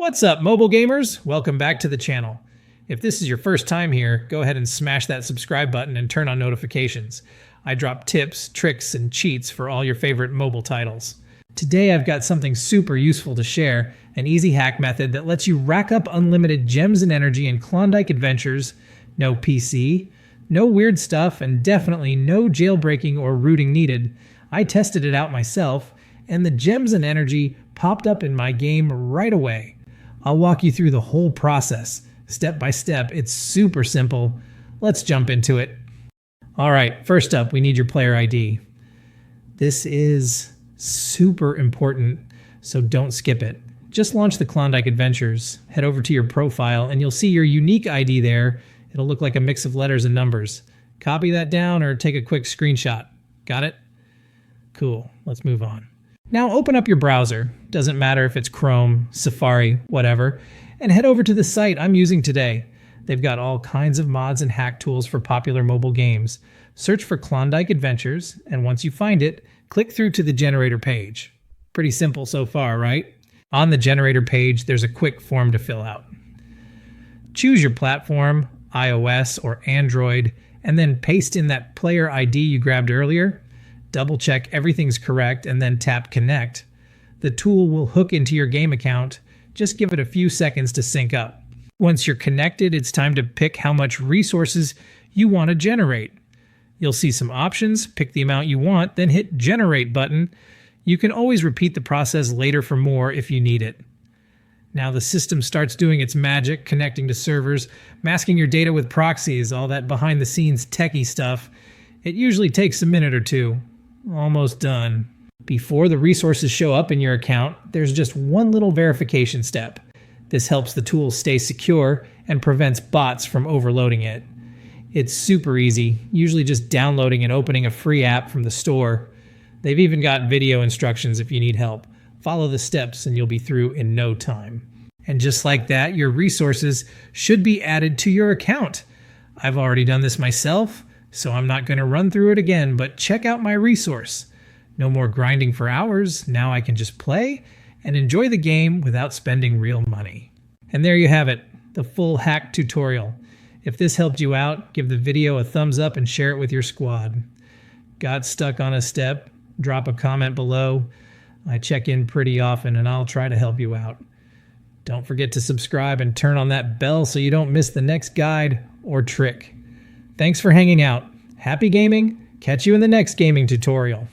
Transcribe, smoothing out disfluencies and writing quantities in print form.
What's up, mobile gamers? Welcome back to the channel. If this is your first time here, go ahead and smash that subscribe button and turn on notifications. I drop tips, tricks, and cheats for all your favorite mobile titles. Today I've got something super useful to share, an easy hack method that lets you rack up unlimited gems and energy in Klondike Adventures, no PC, no weird stuff, and definitely no jailbreaking or rooting needed. I tested it out myself, and the gems and energy popped up in my game right away. I'll walk you through the whole process, step by step. It's super simple. Let's jump into it. All right, first up, we need your player ID. This is super important, so don't skip it. Just launch the Klondike Adventures, head over to your profile, and you'll see your unique ID there. It'll look like a mix of letters and numbers. Copy that down or take a quick screenshot. Got it? Cool, let's move on. Now open up your browser, doesn't matter if it's Chrome, Safari, whatever, and head over to the site I'm using today. They've got all kinds of mods and hack tools for popular mobile games. Search for Klondike Adventures, and once you find it, click through to the generator page. Pretty simple so far, right? On the generator page, there's a quick form to fill out. Choose your platform, iOS or Android, and then paste in that player ID you grabbed earlier. Double check everything's correct and then tap connect. The tool will hook into your game account. Just give it a few seconds to sync up. Once you're connected, it's time to pick how much resources you want to generate. You'll see some options, pick the amount you want, then hit generate button. You can always repeat the process later for more if you need it. Now the system starts doing its magic, connecting to servers, masking your data with proxies, all that behind the scenes techie stuff. It usually takes a minute or two. Almost done. Before the resources show up in your account, there's just one little verification step. This helps the tool stay secure and prevents bots from overloading it. It's super easy, usually just downloading and opening a free app from the store. They've even got video instructions if you need help. Follow the steps and you'll be through in no time. And just like that, your resources should be added to your account. I've already done this myself, so I'm not going to run through it again, but check out my resource. No more grinding for hours. Now I can just play and enjoy the game without spending real money. And there you have it, the full hack tutorial. If this helped you out, give the video a thumbs up and share it with your squad. Got stuck on a step? Drop a comment below. I check in pretty often and I'll try to help you out. Don't forget to subscribe and turn on that bell so you don't miss the next guide or trick. Thanks for hanging out. Happy gaming. Catch you in the next gaming tutorial.